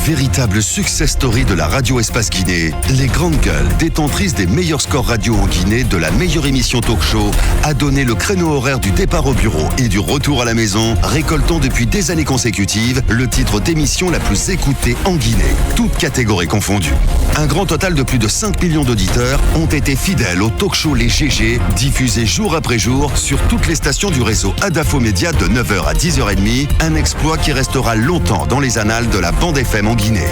Véritable success story de la radio Espace Guinée, les grandes gueules, détentrices des meilleurs scores radio en Guinée, de la meilleure émission talk show, a donné le créneau horaire du départ au bureau et du retour à la maison, récoltant depuis des années consécutives le titre d'émission la plus écoutée en Guinée, toutes catégories confondues. Un grand total de plus de 5 millions d'auditeurs ont été fidèles au talk show Les GG, diffusé jour après jour sur toutes les stations du réseau Adafo Média de 9h à 10h30, un exploit qui restera longtemps dans les annales de la bande FM en Guinée.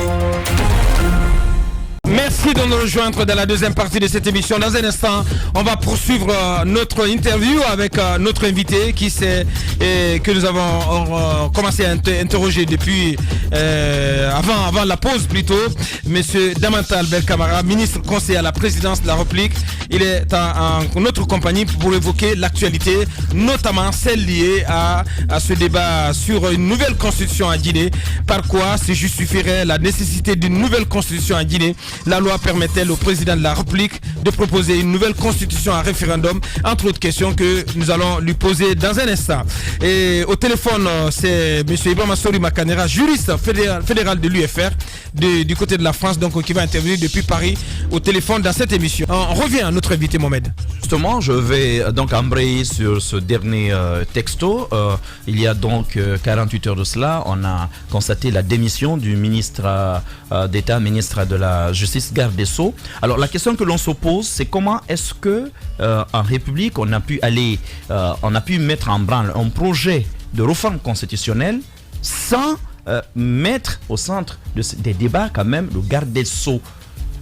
Merci de nous rejoindre dans la deuxième partie de cette émission. Dans un instant, on va poursuivre notre interview avec notre invité que nous avons commencé à interroger depuis avant la pause plutôt, Monsieur Damanta Albert Camara, ministre conseiller à la présidence de la République. Il est en notre compagnie pour évoquer l'actualité, notamment celle liée à ce débat sur une nouvelle constitution en Guinée. Par quoi se justifierait la nécessité d'une nouvelle constitution en Guinée? La loi permet-elle au président de la République de proposer une nouvelle constitution à référendum? Entre autres questions que nous allons lui poser dans un instant. Et au téléphone, c'est M. Ibrahima Sori Makanera, juriste fédéral de l'UFR du côté de la France, donc qui va intervenir depuis Paris au téléphone dans cette émission. On revient à notre invité Mohamed. Justement, je vais donc embrayer sur ce dernier texto. Il y a donc 48 heures de cela, on a constaté la démission du ministre d'État, ministre de la Justice, garde des Sceaux. Alors la question que l'on se pose, c'est comment est-ce que en République on a pu mettre en branle un projet de réforme constitutionnelle sans mettre au centre des débats quand même le garde des Sceaux.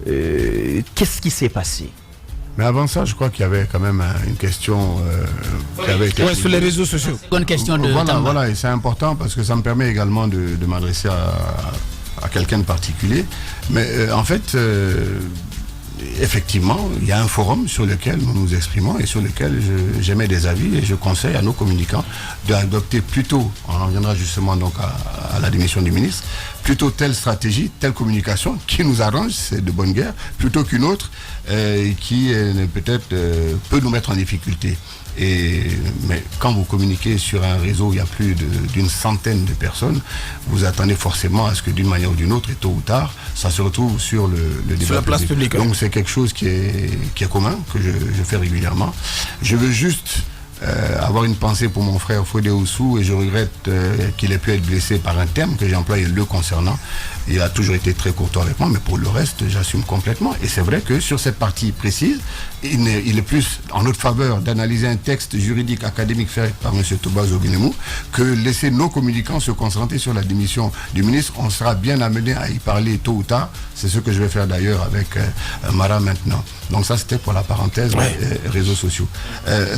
Qu'est-ce qui s'est passé? Mais avant ça, je crois qu'il y avait quand même une question qui avait été... sur les réseaux sociaux. Une question de voilà, et c'est important parce que ça me permet également de m'adresser à quelqu'un de particulier. Mais en fait, effectivement, il y a un forum sur lequel nous nous exprimons et sur lequel j'émets des avis et je conseille à nos communicants d'adopter plutôt, on en reviendra justement donc à la démission du ministre, plutôt telle stratégie, telle communication qui nous arrange, c'est de bonne guerre, plutôt qu'une autre qui peut-être peut nous mettre en difficulté. Mais quand vous communiquez sur un réseau, il y a plus d'une centaine de personnes, vous attendez forcément à ce que d'une manière ou d'une autre, et tôt ou tard, ça se retrouve sur le débat sur la place publique. Donc c'est quelque chose qui est commun, que je fais régulièrement. Je veux juste avoir une pensée pour mon frère Fodé Oussou et je regrette qu'il ait pu être blessé par un terme que j'ai employé le concernant. Il a toujours été très courtois avec moi, mais pour le reste, j'assume complètement. Et c'est vrai que sur cette partie précise, il est plus en notre faveur d'analyser un texte juridique académique fait par M. Toubaz Oguinemou que laisser nos communicants se concentrer sur la démission du ministre. On sera bien amené à y parler tôt ou tard. C'est ce que je vais faire d'ailleurs avec Mara maintenant. Donc ça, c'était pour la parenthèse réseaux sociaux.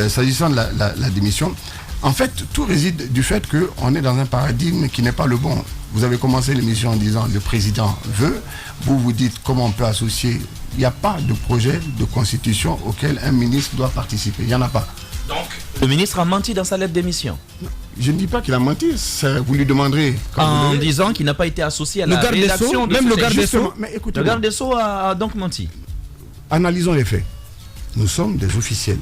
S'agissant de la démission, en fait, tout réside du fait qu'on est dans un paradigme qui n'est pas le bon. Vous avez commencé l'émission en disant le président veut, vous dites comment on peut associer. Il n'y a pas de projet de constitution auquel un ministre doit participer. Il n'y en a pas. Donc, le ministre a menti dans sa lettre d'émission. Je ne dis pas qu'il a menti, vous lui demanderez. En disant qu'il n'a pas été associé à la rédaction de même le garde des Sceaux. Mais écoutez, le garde des Sceaux a donc menti. Analysons les faits. Nous sommes des officiels,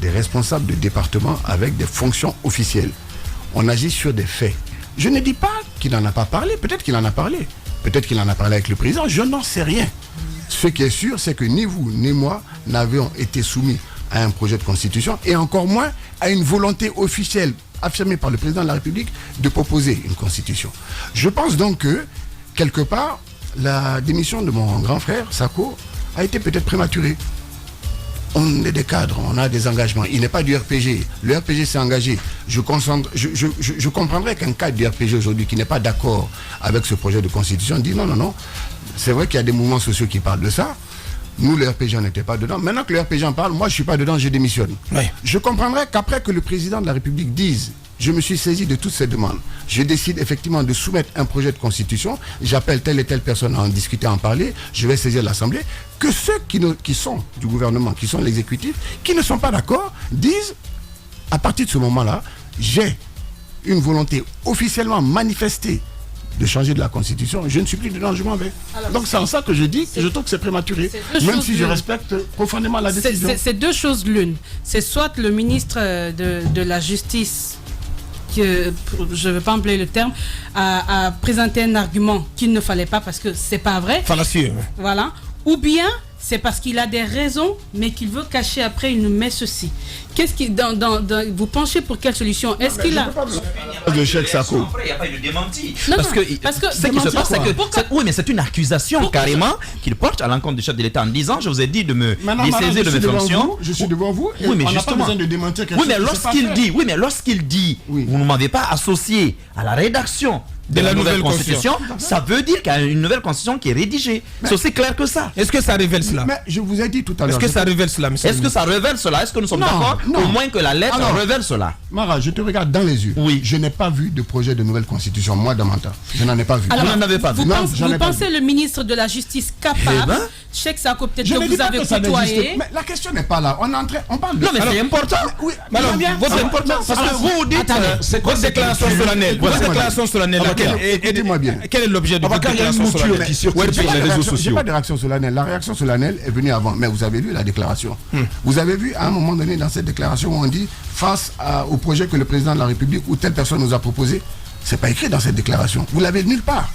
des responsables de département avec des fonctions officielles. On agit sur des faits. Je ne dis pas qu'il n'en a pas parlé, peut-être qu'il en a parlé. Peut-être qu'il en a parlé avec le président, je n'en sais rien. Ce qui est sûr, c'est que ni vous, ni moi n'avions été soumis à un projet de constitution et encore moins à une volonté officielle affirmée par le président de la République de proposer une constitution. Je pense donc que, quelque part, la démission de mon grand frère, Sako, a été peut-être prématurée. On est des cadres, on a des engagements. Il n'est pas du RPG. Le RPG s'est engagé. Je comprendrais qu'un cadre du RPG aujourd'hui qui n'est pas d'accord avec ce projet de constitution dit non. C'est vrai qu'il y a des mouvements sociaux qui parlent de ça. Nous, le RPG, on n'était pas dedans. Maintenant que le RPG en parle, moi, je ne suis pas dedans, je démissionne. Oui. Je comprendrais qu'après que le président de la République dise je me suis saisi de toutes ces demandes, je décide effectivement de soumettre un projet de constitution, j'appelle telle et telle personne à en discuter, à en parler, je vais saisir l'Assemblée, que ceux qui sont du gouvernement, qui sont l'exécutif, qui ne sont pas d'accord, disent, à partir de ce moment-là, j'ai une volonté officiellement manifestée de changer de la Constitution, je ne suis plus dedans, je m'en vais. Alors, donc c'est en ça que je dis que je trouve que c'est prématuré, même si je respecte profondément la décision. C'est deux choses l'une. C'est soit le ministre de la Justice je ne veux pas employer le terme, a présenté un argument qu'il ne fallait pas parce que c'est pas vrai. Fallacieux. Voilà. Ou bien c'est parce qu'il a des raisons, mais qu'il veut cacher après, il nous met ceci. Qu'est-ce qui, vous penchez pour quelle solution? Est-ce qu'il a... De Cheikh Sako. Après, il n'y a pas eu de démenti. Non, parce que ce qui se passe, c'est que... Oui, mais c'est une accusation carrément qu'il porte à l'encontre du chef de l'État en disant, je vous ai dit de me dessaisir de mes fonctions. Je suis devant vous. Oui, mais on n'a pas justement. besoin de démentir quelque Oui, mais chose. lorsqu'il dit, vous ne m'avez pas associé à la rédaction de la nouvelle constitution, ça veut dire qu'il y a une nouvelle constitution qui est rédigée. C'est aussi clair que ça. Est-ce que ça révèle cela? Mais je vous ai dit tout à l'heure. Est-ce que ça révèle cela, monsieur? Est-ce que ça révèle cela? Est-ce que nous sommes d'accord au moins que la lettre révèle cela? Mara, je te regarde dans les yeux. Oui. Je n'ai pas vu de projet de nouvelle constitution, moi, dans mon temps. Je n'en ai pas vu. Alors, vous n'en avez pas vu? Vous pensez le ministre de la Justice capable? Cheikh Sako, peut-être que vous avez côtoyé. Mais la question n'est pas là. On parle de... Non, mais c'est important. Oui, alors, votre important, parce que vous dites votre déclaration solennelle. Votre déclaration solennelle, écoutez-moi bien. Quel est l'objet de votre déclaration solennelle? Je n'ai pas de réaction solennelle. La réaction solennelle est venue avant. Mais vous avez lu la déclaration. Vous avez vu à un moment donné dans cette déclaration où on dit face au projet que le président de la République ou telle personne nous a proposé, c'est pas écrit dans cette déclaration. Vous l'avez nulle part.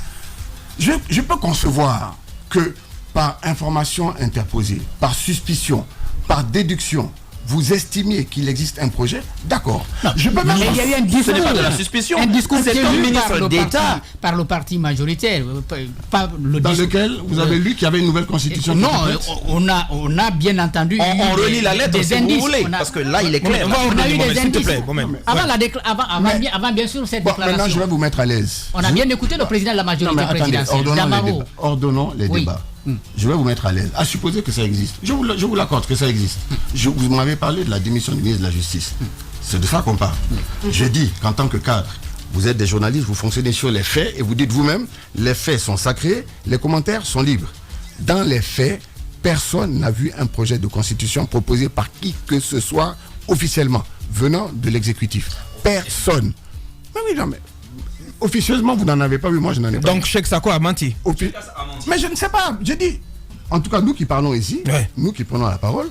Je peux concevoir que par information interposée, par suspicion, par déduction, vous estimiez qu'il existe un projet, d'accord. Je peux même. Il y a eu un discours. Ce n'est pas de la suspicion. Un discours c'est un ministre d'État par le parti majoritaire. Pas le dans lequel vous avez lu qu'il y avait une nouvelle constitution. Non, on a bien entendu. On relit la lettre si vous voulez, parce que là il est clair. On a eu des indices. Avant bien sûr cette déclaration. Maintenant je vais vous mettre à l'aise. On a bien écouté le président de la majorité présidentielle. Ordonnons les débats. Je vais vous mettre à l'aise. À supposer que ça existe. Je vous l'accorde que ça existe. Vous m'avez parlé de la démission du ministre de la Justice. C'est de ça qu'on parle. Je dis qu'en tant que cadre, vous êtes des journalistes, vous fonctionnez sur les faits et vous dites vous-même, les faits sont sacrés, les commentaires sont libres. Dans les faits, personne n'a vu un projet de constitution proposé par qui que ce soit officiellement, venant de l'exécutif. Personne. Mais oui, non, mais... Officieusement, vous n'en avez pas vu, moi je n'en ai pas. Donc Cheikh Sako a menti. Mais je ne sais pas, je dis, en tout cas nous qui parlons ici, nous qui prenons la parole,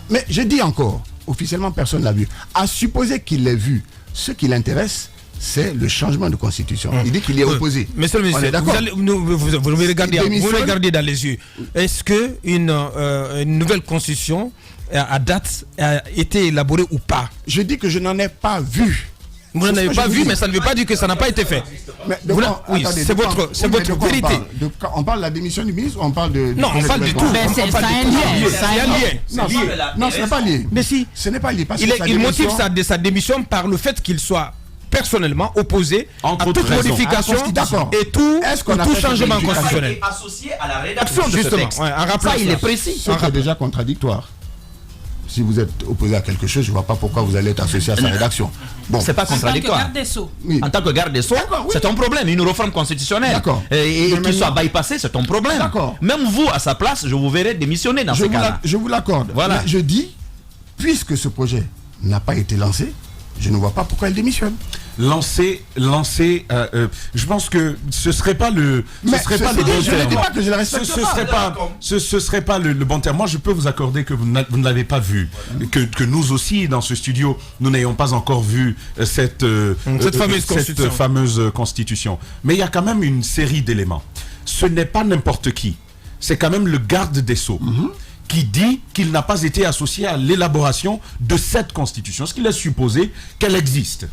mais je dis encore, officiellement personne ne l'a vu. À supposer qu'il l'ait vu, ce qui l'intéresse, c'est le changement de constitution. Il dit qu'il est opposé. Monsieur le ministre, vous me regardez dans les yeux. Est-ce qu'une nouvelle constitution à date a été élaborée ou pas? Je dis que je n'en ai pas vu. Vous n'en avez pas vu, mais ça ne veut pas dire que ça n'a pas été fait. Oui, c'est votre vérité. On parle de la démission du ministre ou on parle de... Non, on parle du tout. C'est un lien. Non, ce n'est pas lié. Mais si. Ce n'est pas lié. Il motive sa démission par le fait qu'il soit personnellement opposé à toute modification et tout changement constitutionnel. Associé à la rédaction de ce texte. Ça, il est précis. C'est déjà contradictoire. Si vous êtes opposé à quelque chose, je ne vois pas pourquoi vous allez être associé à sa rédaction. Bon, c'est pas contradictoire. En tant que garde des Sceaux, c'est ton problème. Une réforme constitutionnelle. D'accord. Et qu'il soit bypassé, c'est ton problème. D'accord. Même vous, à sa place, je vous verrai démissionner dans ce cas-là. Je vous l'accorde. Voilà. Je dis, puisque ce projet n'a pas été lancé, je ne vois pas pourquoi il démissionne. Lancer, je pense que ce serait pas le bon terme. Ce serait pas le bon terme. Moi, je peux vous accorder que vous ne l'avez pas vu, que nous aussi dans ce studio, nous n'ayons pas encore vu cette fameuse constitution. Mais il y a quand même une série d'éléments. Ce n'est pas n'importe qui. C'est quand même le garde des Sceaux. Qui dit qu'il n'a pas été associé à l'élaboration de cette constitution, ce qu'il est supposé qu'elle existe.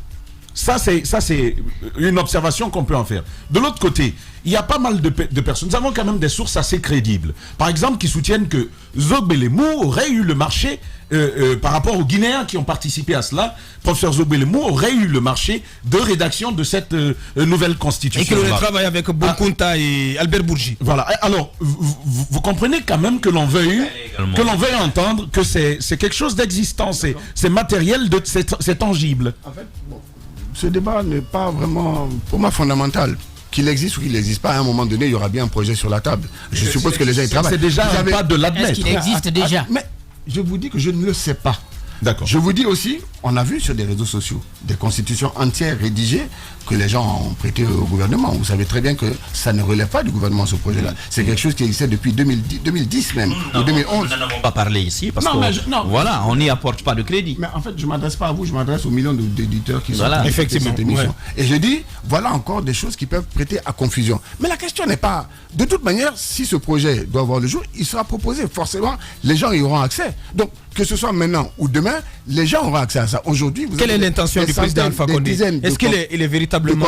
Ça, c'est une observation qu'on peut en faire. De l'autre côté, il y a pas mal de personnes. Nous avons quand même des sources assez crédibles. Par exemple, qui soutiennent que Zogbelemou aurait eu le marché, par rapport aux Guinéens qui ont participé à cela, professeur Zogbelemou aurait eu le marché de rédaction de cette nouvelle constitution. Et qu'il aurait travaillé avec Bonkunta et Albert Bourgi. Voilà. Alors, vous comprenez quand même que l'on veuille entendre que c'est quelque chose d'existant, c'est matériel, c'est tangible. En fait, bon, ce débat n'est pas vraiment, pour moi, fondamental. Qu'il existe ou qu'il n'existe pas, à un moment donné, il y aura bien un projet sur la table. Je suppose que les gens y travaillent. C'est déjà pas de l'admettre. Est-ce qu'il existe déjà? Mais je vous dis que je ne le sais pas. D'accord. Je vous dis aussi, on a vu sur des réseaux sociaux des constitutions entières rédigées que les gens ont prêtées au gouvernement. Vous savez très bien que ça ne relève pas du gouvernement, ce projet-là. C'est quelque chose qui existait depuis 2010 même, ou 2011. Nous n'en avons pas parlé ici parce Non, voilà, on n'y apporte pas de crédit. Mais en fait, je ne m'adresse pas à vous, je m'adresse aux millions d'éditeurs qui sont effectivement, cette émission. Et je dis, voilà encore des choses qui peuvent prêter à confusion. Mais la question n'est pas... De toute manière, si ce projet doit voir le jour, il sera proposé. Forcément, les gens y auront accès. Donc, que ce soit maintenant ou demain, les gens auront accès à ça. Aujourd'hui, quelle est l'intention du président Alpha Condé? Est-ce qu'il est véritablement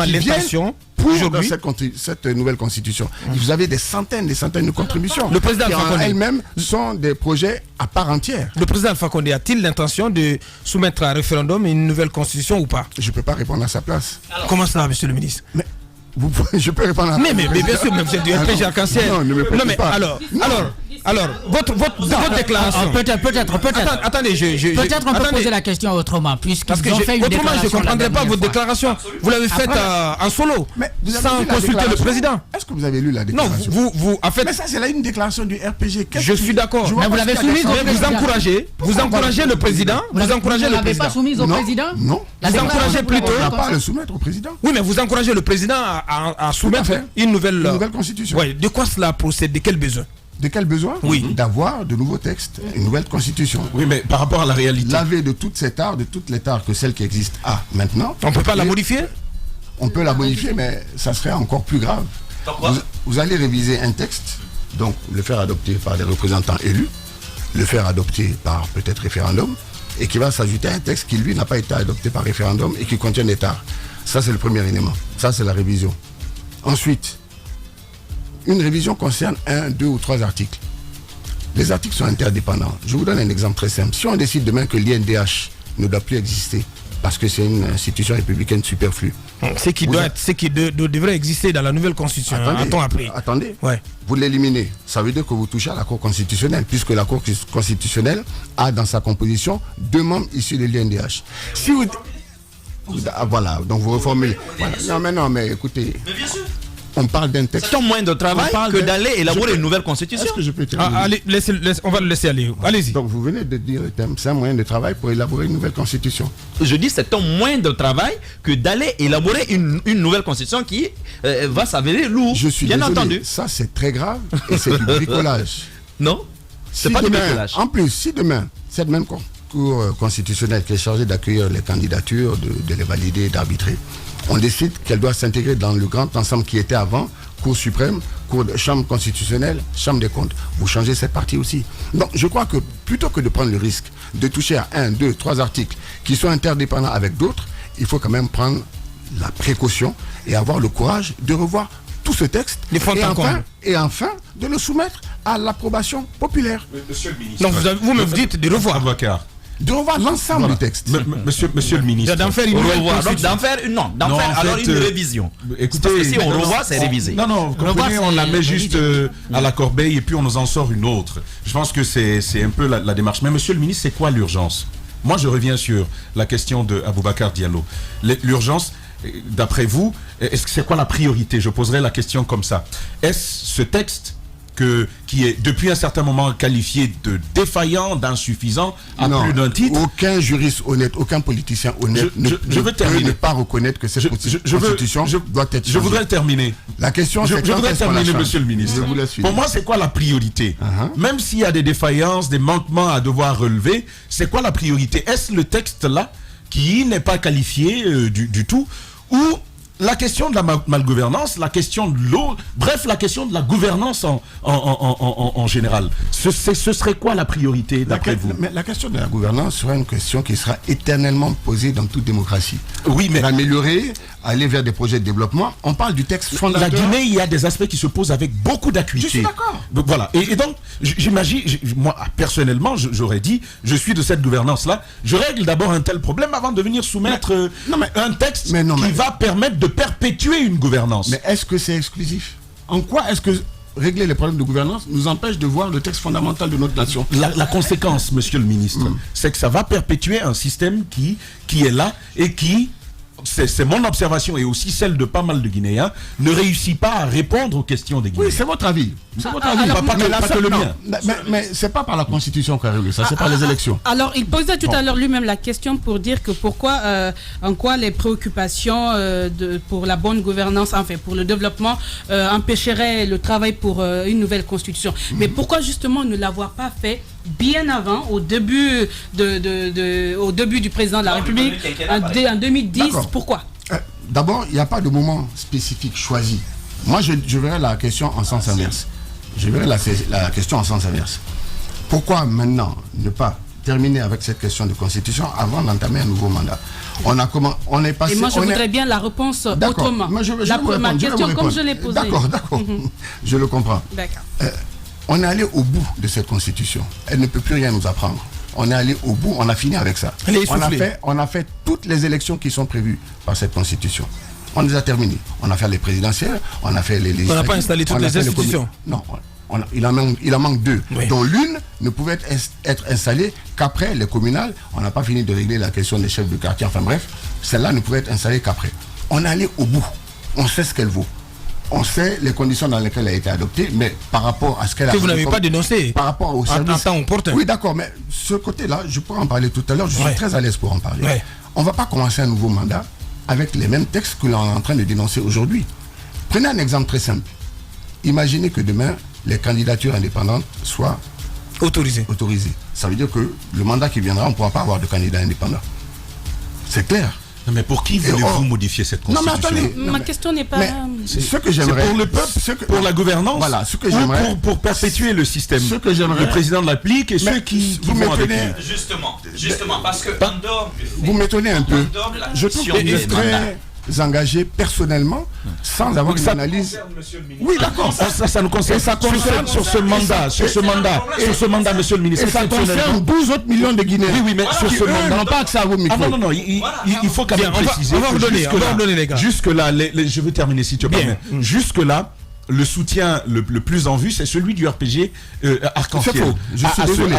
l'intention aujourd'hui cette nouvelle constitution? Vous avez des centaines de contributions. Le président Alpha Condé elles-mêmes sont des projets à part entière. Le président Alpha Condé a-t-il l'intention de soumettre à référendum une nouvelle constitution ou pas? Je ne peux pas répondre à sa place. Alors, comment ça, monsieur le ministre? Je peux répondre à mais bien sûr, mais vous êtes du RPG Arc-en-Ciel. Non, mais alors, votre déclaration. Peut-être. Attendez, peut-être on peut poser la question autrement, puisqu'ils ont fait une autrement, je ne comprendrais pas votre déclaration. Vous l'avez faite en solo, sans consulter le président. Est-ce que vous avez lu la déclaration? Non, vous en fait. Mais ça, c'est là une déclaration du RPG. Je suis d'accord. Mais vous l'avez soumise au président. Vous encouragez le président. Vous encouragez le président. Vous l'avez pas soumise au président? Non. Vous encouragez plutôt. On n'a pas à le soumettre au président. Oui, mais vous encouragez le président à soumettre une nouvelle constitution. Oui. De quoi cela procède? De quel besoin? De quel besoin? Oui. D'avoir de nouveaux textes, une nouvelle constitution. Oui, mais par rapport à la réalité. Laver de toutes ces tares, de toutes les tares que celles qui existent maintenant. On ne peut pas la modifier? On peut la modifier, mais ça serait encore plus grave. Vous allez réviser un texte, donc le faire adopter par des représentants élus, le faire adopter par peut-être référendum, et qui va s'ajouter à un texte qui, lui, n'a pas été adopté par référendum et qui contient des tares. Ça, c'est le premier élément. Ça, c'est la révision. Ensuite, une révision concerne 1, 2 ou 3 articles. Les articles sont interdépendants. Je vous donne un exemple très simple. Si on décide demain que l'INDH ne doit plus exister parce que c'est une institution républicaine superflue. Ce qui devrait exister dans la nouvelle constitution. Attendez. Ouais. Vous l'éliminez. Ça veut dire que vous touchez à la Cour constitutionnelle, puisque la Cour constitutionnelle a dans sa composition 2 membres issus de l'INDH. Si vous... Voilà, donc vous reformulez. Voilà. Non, mais écoutez... Mais bien sûr. On parle d'un texte. C'est un moyen de travail que d'aller élaborer une nouvelle constitution. Est-ce que je peux terminer? Allez, on va le laisser aller. Allez-y. Donc vous venez de dire le thème, c'est un moyen de travail pour élaborer une nouvelle constitution. Je dis c'est un moyen de travail que d'aller élaborer une nouvelle constitution qui va s'avérer lourd. Je suis bien désolé, entendu. Ça c'est très grave et c'est du bricolage. Non, c'est pas du bricolage. En plus, si demain, cette même Cour constitutionnelle qui est chargée d'accueillir les candidatures, de les valider, d'arbitrer, on décide qu'elle doit s'intégrer dans le grand ensemble qui était avant, Cour suprême, Chambre constitutionnelle, Chambre des comptes. Vous changez cette partie aussi. Donc je crois que plutôt que de prendre le risque de toucher à 1, 2, 3 articles qui sont interdépendants avec d'autres, il faut quand même prendre la précaution et avoir le courage de revoir tout ce texte et enfin de le soumettre à l'approbation populaire. Monsieur le ministre. Donc vous me dites de revoir. Avocat. De revoir l'ensemble du texte. Monsieur le ministre. D'en faire une révision. Écoutez, parce que si on revoit, c'est révisé. Non, vous comprenez, on la met juste à la corbeille et puis on nous en sort une autre. Je pense que c'est un peu la démarche. Mais monsieur le ministre, c'est quoi l'urgence? Moi, je reviens sur la question de Aboubacar Diallo. L'urgence, d'après vous, c'est quoi la priorité? Je poserai la question comme ça. Est-ce ce texte qui est depuis un certain moment qualifié de défaillant, d'insuffisant, à plus d'un titre? Aucun juriste honnête, aucun politicien honnête ne peut pas reconnaître que cette constitution doit être changée. Je voudrais terminer. La question, c'est je voudrais terminer, monsieur le ministre. Pour moi, c'est quoi la priorité? Même s'il y a des défaillances, des manquements à devoir relever, c'est quoi la priorité? Est-ce le texte-là qui n'est pas qualifié du tout, ou la question de la malgouvernance, la question de l'eau, bref, la question de la gouvernance en général. Ce serait quoi la priorité d'après vous? Mais la question de la gouvernance sera une question qui sera éternellement posée dans toute démocratie. Oui, mais... Améliorer, aller vers des projets de développement, on parle du texte fondateur. La Guinée, il y a des aspects qui se posent avec beaucoup d'acuité. Je suis d'accord. Donc voilà. Et donc, j'imagine, moi, personnellement, j'aurais dit, je suis de cette gouvernance-là, je règle d'abord un tel problème avant de venir soumettre un texte qui va permettre de perpétuer une gouvernance. Mais est-ce que c'est exclusif? En quoi est-ce que régler les problèmes de gouvernance nous empêche de voir le texte fondamental de notre nation? La conséquence, monsieur le ministre, c'est que ça va perpétuer un système qui est là et qui c'est mon observation et aussi celle de pas mal de Guinéens, ne réussit pas à répondre aux questions des Guinéens. Oui, c'est votre avis. C'est votre avis. Pas que le mien. Mais c'est pas par la Constitution qu'on règle ça, c'est par les élections. Alors, il posait tout à l'heure lui-même la question pour dire que pourquoi, en quoi les préoccupations pour la bonne gouvernance, enfin pour le développement, empêcheraient le travail pour une nouvelle constitution. Mais pourquoi justement ne l'avoir pas fait bien avant, au début du président de la République, en 2010? Pourquoi? D'abord, il n'y a pas de moment spécifique choisi. Moi, je verrais la question en sens inverse. Je verrais la question en sens inverse. Pourquoi maintenant ne pas terminer avec cette question de constitution avant d'entamer un nouveau mandat? On est passé. Et moi, je voudrais bien la réponse autrement. Ma question, comme je l'ai posée. D'accord. Je le comprends. D'accord. On est allé au bout de cette constitution. Elle ne peut plus rien nous apprendre. On est allé au bout, on a fini avec ça. On a fait toutes les élections qui sont prévues par cette constitution. On les a terminées. On a fait les présidentielles, on a fait les législatives. On n'a pas installé toutes les institutions. Non, il en manque deux, dont l'une ne pouvait être installée qu'après les communales. On n'a pas fini de régler la question des chefs de quartier. Enfin bref, celle-là ne pouvait être installée qu'après. On est allé au bout. On sait ce qu'elle vaut. On sait les conditions dans lesquelles elle a été adoptée, mais par rapport à ce qu'elle a... Que vous n'avez pas dénoncé. Par rapport au service... En temps opportun. Oui, d'accord, mais ce côté-là, je pourrais en parler tout à l'heure. Je suis très à l'aise pour en parler. Ouais. On ne va pas commencer un nouveau mandat avec les mêmes textes que l'on est en train de dénoncer aujourd'hui. Prenez un exemple très simple. Imaginez que demain, les candidatures indépendantes soient autorisées. Ça veut dire que le mandat qui viendra, on ne pourra pas avoir de candidat indépendant. C'est clair. Non, mais pour qui voulez-vous modifier cette constitution? Non, mais attendez. Ma question n'est pas... Ce que j'aimerais... C'est pour le peuple, pour la gouvernance, voilà, ce que j'aimerais, pour perpétuer le système. Ce que j'aimerais... Le président de la République et ceux qui vont avec lui. Justement, parce que... Vous m'étonnez un peu. Je trouve que vous êtes très engagé personnellement, sans avoir une analyse... Oui, d'accord. Ça nous concerne. Ça concerne sur ce mandat, monsieur le ministre. Et ça concerne 12 autres millions de Guinéens. Oui, mais sur ce mandat... n'ont pas accès à vos micros. Non, il faut quand même préciser. On va redonner, les gars. Jusque-là, je veux terminer si tu veux permettre. Jusque-là, le soutien le plus en vue, c'est celui du RPG Arc-en-Ciel. C'est faux. Je suis désolé.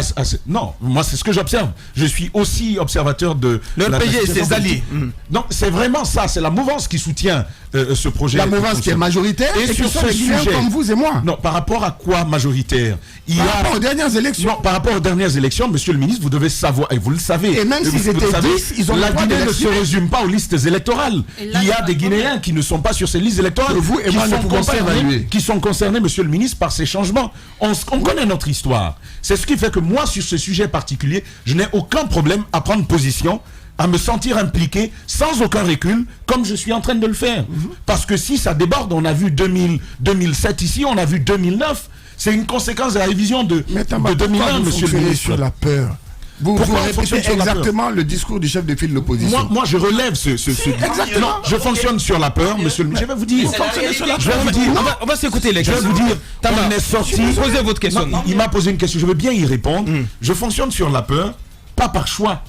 Non, moi c'est ce que j'observe. Je suis aussi observateur de... Le RPG et ses alliés. Donc c'est vraiment ça, c'est la mouvance qui soutient ce projet. La mouvance qui est majoritaire et sur ce sujet comme vous et moi. Non, par rapport à quoi majoritaire? Par rapport aux dernières élections. Non, par rapport aux dernières élections, monsieur le ministre, vous devez savoir, et vous le savez. Et même s'ils étaient 10, ils ont la Guinée ne se résume pas aux listes électorales. Il y a des Guinéens qui ne sont pas sur ces listes électorales. Vous et moi ne pouvons pas évaluer. Qui sont concernés, monsieur le ministre, par ces changements. On connaît notre histoire. C'est ce qui fait que moi, sur ce sujet particulier, je n'ai aucun problème à prendre position, à me sentir impliqué sans aucun recul, comme je suis en train de le faire. Parce que si ça déborde, on a vu 2007 ici, on a vu 2009, c'est une conséquence de la révision de 2001, monsieur le ministre. Sur la peur. Vous répétez exactement le discours du chef de file de l'opposition. Moi, je relève ce exactement. Non, je fonctionne sur la peur, monsieur le ministre. Je vais vous dire. On va s'écouter, les gars. Je vais vous dire. On est sorti. Posez votre question. Il m'a posé une question. Je veux bien y répondre. Je fonctionne sur la peur, pas par choix.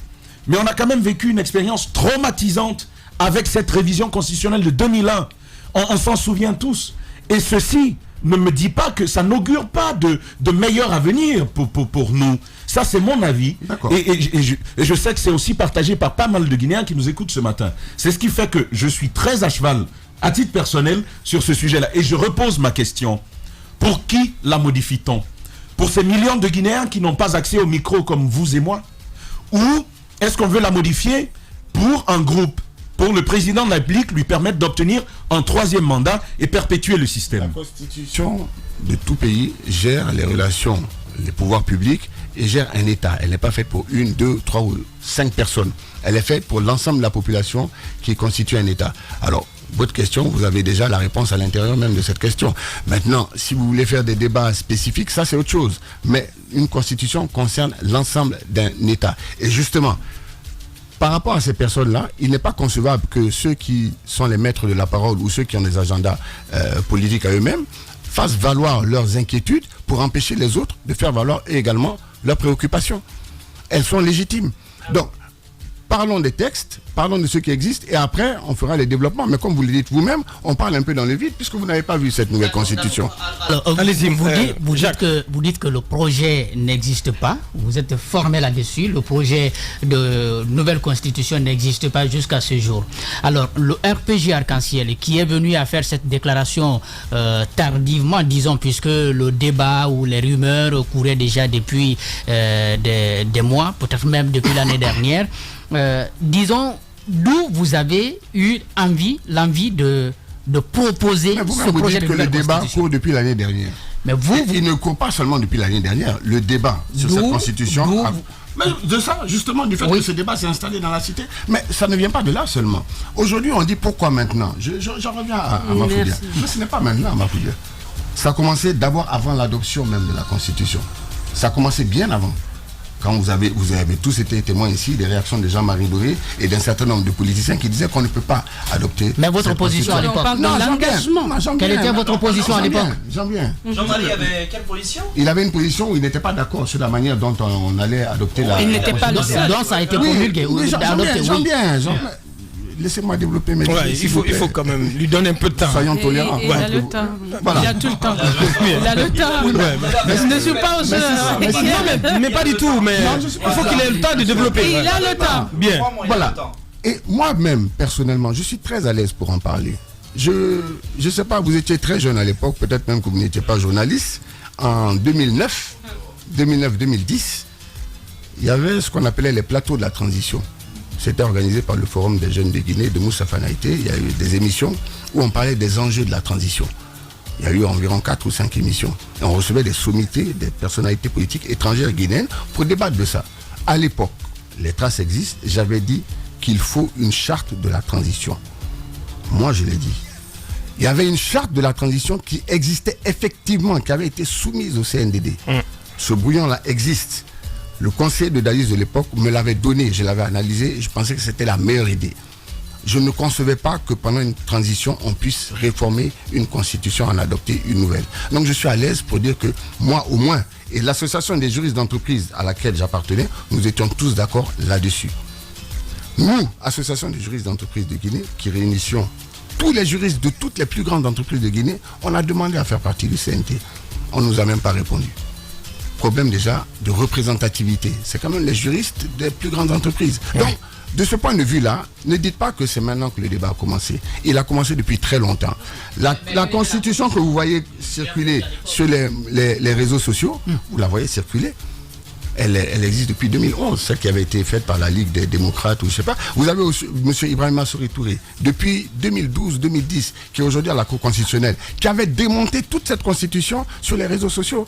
Mais on a quand même vécu une expérience traumatisante avec cette révision constitutionnelle de 2001. On s'en souvient tous. Et ceci ne me dit pas que ça n'augure pas de meilleur avenir pour nous. Ça, c'est mon avis. Et je sais que c'est aussi partagé par pas mal de Guinéens qui nous écoutent ce matin. C'est ce qui fait que je suis très à cheval, à titre personnel, sur ce sujet-là. Et je repose ma question. Pour qui la modifie-t-on? Pour ces millions de Guinéens qui n'ont pas accès au micro comme vous et moi? Ou est-ce qu'on veut la modifier pour un groupe, pour le président de la République, lui permettre d'obtenir un 3e mandat et perpétuer le système? La constitution de tout pays gère les relations, les pouvoirs publics et gère un État. Elle n'est pas faite pour 1, 2, 3 ou 5 personnes. Elle est faite pour l'ensemble de la population qui constitue un État. Alors, votre question, vous avez déjà la réponse à l'intérieur même de cette question. Maintenant, si vous voulez faire des débats spécifiques, ça c'est autre chose. Mais une constitution concerne l'ensemble d'un État. Et justement, par rapport à ces personnes-là, il n'est pas concevable que ceux qui sont les maîtres de la parole ou ceux qui ont des agendas politiques à eux-mêmes fassent valoir leurs inquiétudes pour empêcher les autres de faire valoir également leurs préoccupations. Elles sont légitimes. Donc, parlons des textes, parlons de ce qui existe, et après, on fera les développements. Mais comme vous le dites vous-même, on parle un peu dans le vide, puisque vous n'avez pas vu cette nouvelle constitution. Alors, allez-y, vous dites que le projet n'existe pas, vous êtes formé là-dessus, le projet de nouvelle constitution n'existe pas jusqu'à ce jour. Alors, le RPG Arc-en-Ciel, qui est venu à faire cette déclaration tardivement, disons, puisque le débat ou les rumeurs couraient déjà depuis des mois, peut-être même depuis l'année dernière, disons, d'où vous avez eu l'envie de proposer ce projet de nouvelle constitution. Le débat court depuis l'année dernière. Mais il ne court pas seulement depuis l'année dernière. Le débat sur cette constitution... Mais de ça, justement, du fait que ce débat s'est installé dans la cité. Mais ça ne vient pas de là seulement. Aujourd'hui, on dit pourquoi maintenant. J'en reviens à Mafoudia. Mais ce n'est pas maintenant, Mafoudia. Ça a commencé d'abord avant l'adoption même de la constitution. Ça a commencé bien avant. Quand vous avez tous été témoins ici des réactions de Jean-Marie Doré et d'un certain nombre de politiciens qui disaient qu'on ne peut pas adopter. Mais votre position à l'époque. Non, l'engagement. Quelle était votre position à l'époque? Jean-Marie avait quelle position? Il avait une position où il n'était pas d'accord sur la manière dont on allait adopter la. Il n'était pas le seul. Donc ça a été promulgué. Laissez-moi développer mes il faut quand même lui donner un peu de temps. Soyons tolérants. Il a le temps. Il a tout le temps. Il a le temps. Je ne suis pas au jeu. Mais pas du tout. Mais il faut qu'il ait le temps de développer. Il a le temps. Bien. Voilà. Et moi-même, personnellement, je suis très à l'aise pour en parler. Je ne sais pas, vous étiez très jeune à l'époque, peut-être même que vous n'étiez pas journaliste. En 2009-2010, il y avait ce qu'on appelait les plateaux de la transition. C'était organisé par le Forum des jeunes de Guinée, de Moussa Fanaïté. Il y a eu des émissions où on parlait des enjeux de la transition. Il y a eu environ 4 ou 5 émissions. Et on recevait des sommités, des personnalités politiques étrangères guinéennes pour débattre de ça. À l'époque, les traces existent. J'avais dit qu'il faut une charte de la transition. Moi, je l'ai dit. Il y avait une charte de la transition qui existait effectivement, qui avait été soumise au CNDD. Ce brouillon-là existe. Le conseiller de Dalis de l'époque me l'avait donné, je l'avais analysé et je pensais que c'était la meilleure idée. Je ne concevais pas que pendant une transition, on puisse réformer une constitution, en adopter une nouvelle. Donc je suis à l'aise pour dire que moi au moins, et l'association des juristes d'entreprise à laquelle j'appartenais, nous étions tous d'accord là-dessus. Nous, association des juristes d'entreprise de Guinée, qui réunissions tous les juristes de toutes les plus grandes entreprises de Guinée, on a demandé à faire partie du CNT. On ne nous a même pas répondu. Problème déjà de représentativité. C'est quand même les juristes des plus grandes entreprises. Donc, de ce point de vue-là, ne dites pas que c'est maintenant que le débat a commencé. Il a commencé depuis très longtemps. La constitution que vous voyez circuler sur les réseaux sociaux, vous la voyez circuler, elle existe depuis 2011, celle qui avait été faite par la Ligue des démocrates ou je sais pas. Vous avez aussi M. Ibrahima Sory Touré, depuis 2012-2010, qui est aujourd'hui à la Cour constitutionnelle, qui avait démonté toute cette constitution sur les réseaux sociaux.